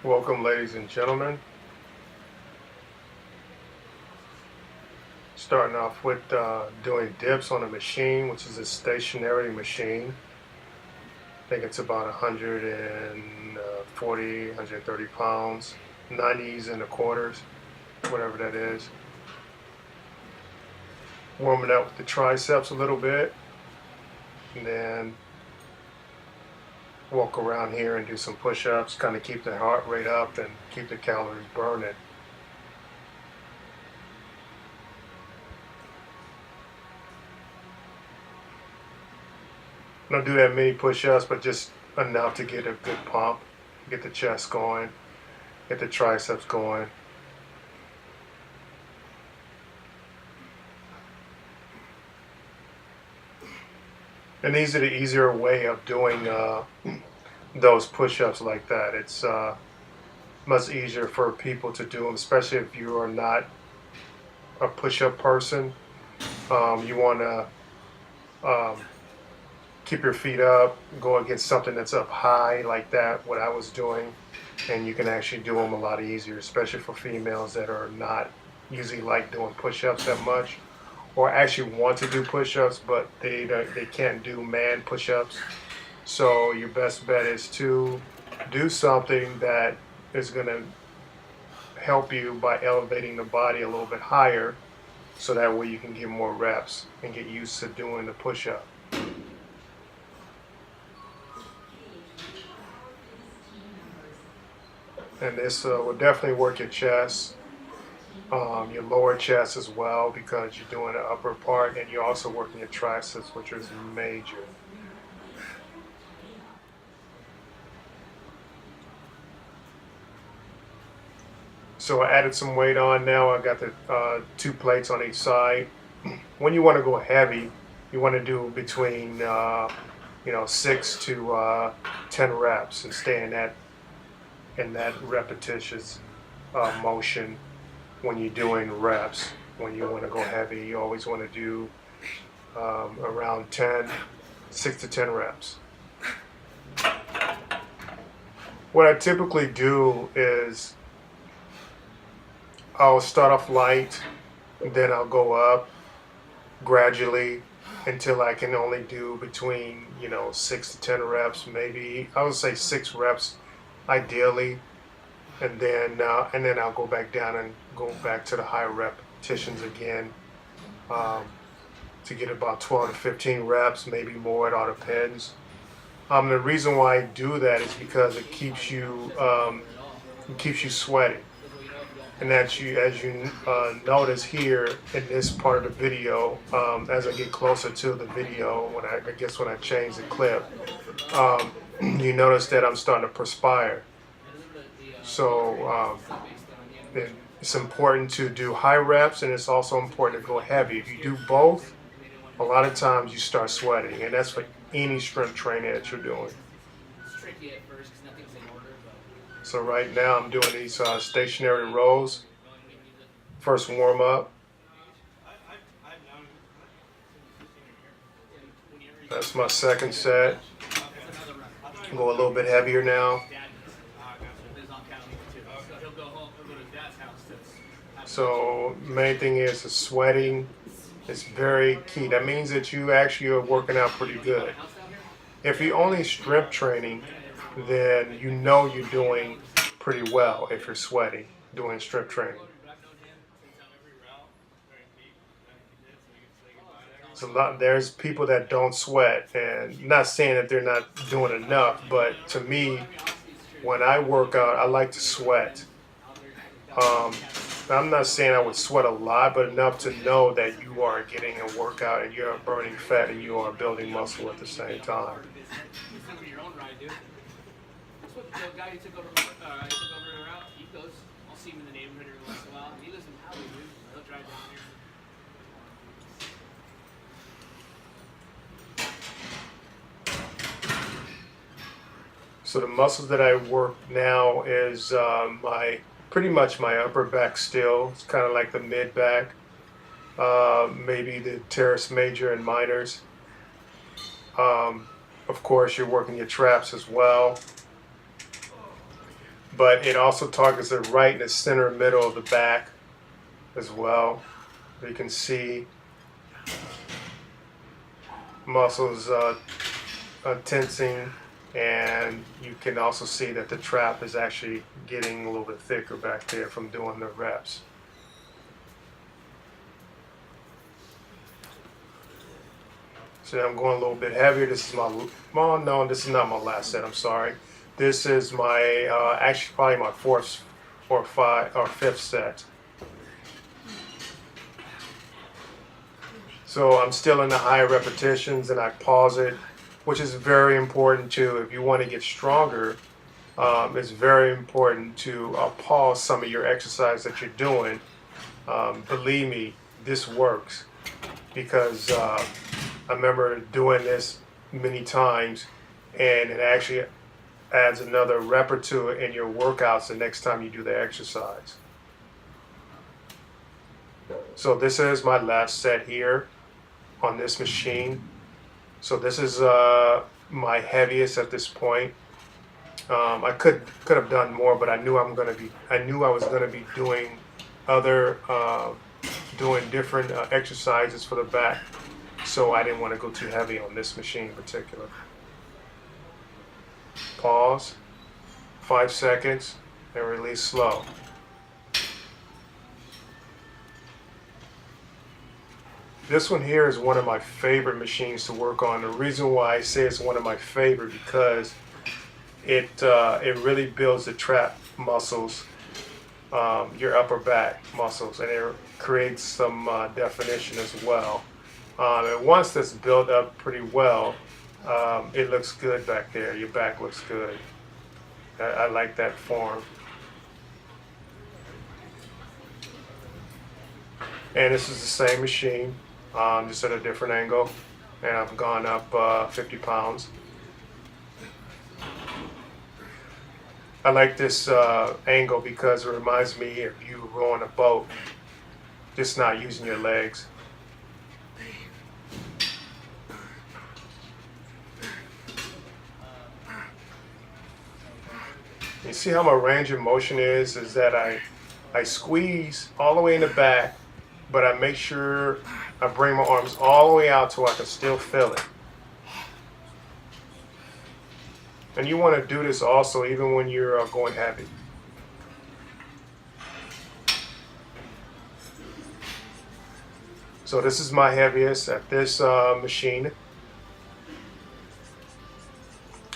Welcome, ladies and gentlemen. Starting off with doing dips on a machine, which is a stationary machine. I think it's about 140, 130 pounds, 90s and the quarters, whatever that is. Warming up with the triceps a little bit, and then walk around here and do some push-ups, kind of keep the heart rate up and keep the calories burning. I don't do that many push-ups, but just enough to get a good pump, get the chest going, get the triceps going. And these are the easier way of doing those push-ups like that. It's much easier for people to do them, especially if you are not a push-up person. You want to keep your feet up, go against something that's up high like that, what I was doing, and you can actually do them a lot easier, especially for females that are not usually like doing push-ups that much, or actually want to do push-ups, but they can't do man push-ups. So your best bet is to do something that is going to help you by elevating the body a little bit higher, so that way you can get more reps and get used to doing the push-up. And this will definitely work your chest, your lower chest as well, because you're doing the upper part, and you're also working your triceps, which is major. So I added some weight on now. I got the 2 plates on each side. When you want to go heavy, you want to do between 6 to 10 reps and stay in that repetitious motion when you're doing reps. When you want to go heavy, you always want to do around 6 to 10 reps. What I typically do is I'll start off light, then I'll go up gradually until I can only do between 6 to 10 reps, maybe I would say 6 reps ideally, and then I'll go back down and go back to the higher repetitions again, to get about 12 to 15 reps, maybe more. It all depends. The reason why I do that is because it keeps you sweating, and that as you notice here in this part of the video, as I get closer to the video, when I change the clip, you notice that I'm starting to perspire. So it's important to do high reps, and it's also important to go heavy. If you do both, a lot of times you start sweating, and that's for any strength training that you're doing. So right now I'm doing these stationary rows. First warm up. That's my second set. Go a little bit heavier now. So main thing is the sweating. It's very key. That means that you actually are working out pretty good. If you're only strength training, then you're doing pretty well if you're sweating doing strength training. There's people that don't sweat, and not saying that they're not doing enough, but to me, when I work out, I like to sweat. I'm not saying I would sweat a lot, but enough to know that you are getting a workout and you're burning fat and you are building muscle at the same time. So the muscles that I work now is pretty much my upper back still. It's kind of like the mid back, maybe the teres major and minors. Of course, you're working your traps as well. but it also targets it right in the center middle of the back as well. You can see muscles tensing, and you can also see that the trap is actually getting a little bit thicker back there from doing the reps. So I'm going a little bit heavier. This is well, no, this is not my last set. I'm sorry. This is my actually probably my fourth or fifth set. So I'm still in the high repetitions, and I pause it, which is very important too. If you want to get stronger, it's very important to pause some of your exercise that you're doing. Believe me, this works, because I remember doing this many times, and it actually adds another rep or two in your workouts the next time you do the exercise. So this is my last set here on this machine. So this is my heaviest at this point. I could have done more, but I knew I was gonna be doing other doing different exercises for the back, so I didn't want to go too heavy on this machine in particular. Pause, 5 seconds, and release slow. This one here is one of my favorite machines to work on. The reason why I say it's one of my favorite, because it really builds the trap muscles, your upper back muscles, and it creates some definition as well. And once that's built up pretty well, it looks good back there. Your back looks good. I like that form. And this is the same machine, just at a different angle. And I've gone up 50 pounds. I like this angle because it reminds me of you rowing a boat, just not using your legs. You see how my range of motion is that I squeeze all the way in the back, but I make sure I bring my arms all the way out so I can still feel it. And you want to do this also even when you're going heavy. So this is my heaviest at this machine.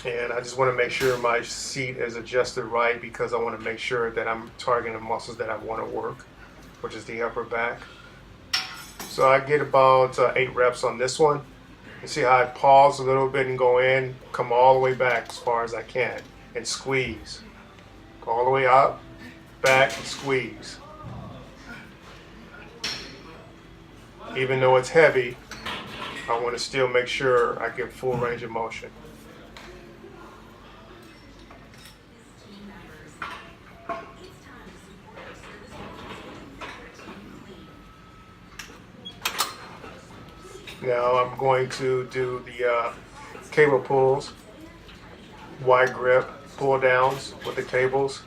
And I just want to make sure my seat is adjusted right, because I want to make sure that I'm targeting the muscles that I want to work, which is the upper back. So I get about 8 reps on this one. You see how I pause a little bit and go in, come all the way back as far as I can, and squeeze. Go all the way up, back, and squeeze. Even though it's heavy, I want to still make sure I get full range of motion. Now I'm going to do the cable pulls, wide grip pull downs with the cables.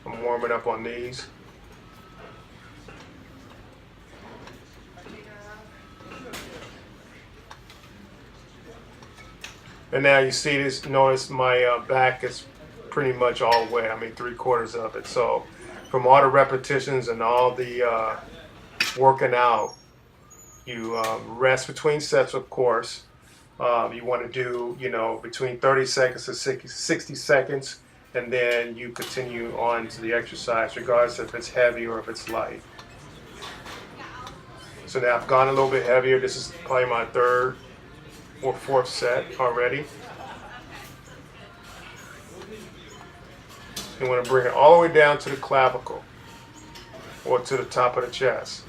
I'm warming up on these. And now you see this, notice my back is pretty much all wet. I mean 3/4 of it. So from all the repetitions and all the working out, you rest between sets, of course. You want to do, between 30 seconds to 60 seconds, and then you continue on to the exercise, regardless if it's heavy or if it's light. So now I've gone a little bit heavier. This is probably my 3rd or 4th set already. You want to bring it all the way down to the clavicle or to the top of the chest.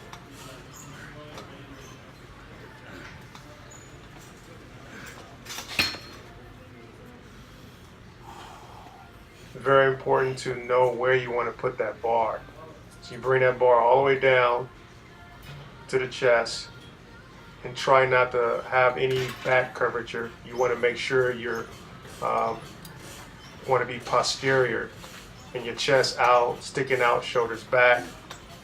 Very important to know where you want to put that bar. So you bring that bar all the way down to the chest, and try not to have any back curvature. You want to make sure you're want to be posterior and your chest out, sticking out, shoulders back,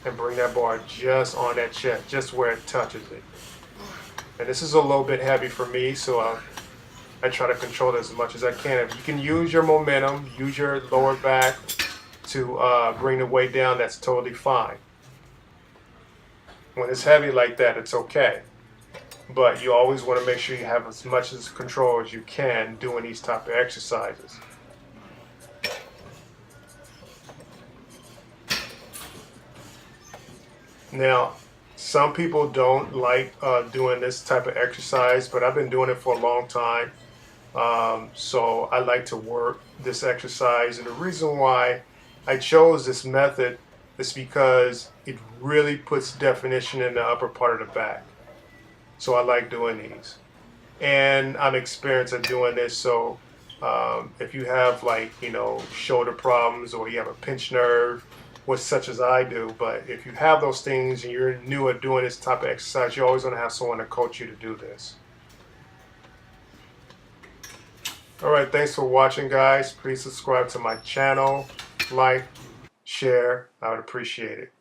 and bring that bar just on that chest, just where it touches it. And this is a little bit heavy for me, so I try to control it as much as I can. If you can use your momentum, use your lower back to bring the weight down, that's totally fine. When it's heavy like that, it's okay. But you always want to make sure you have as much as control as you can doing these type of exercises. Now, some people don't like doing this type of exercise, but I've been doing it for a long time. So I like to work this exercise. And the reason why I chose this method is because it really puts definition in the upper part of the back. So I like doing these. And I'm experienced at doing this. So if you have, like, shoulder problems, or you have a pinched nerve, which such as I do, but if you have those things and you're new at doing this type of exercise, you're always going to have someone to coach you to do this. All right, thanks for watching, guys. Please subscribe to my channel, like, share. I would appreciate it.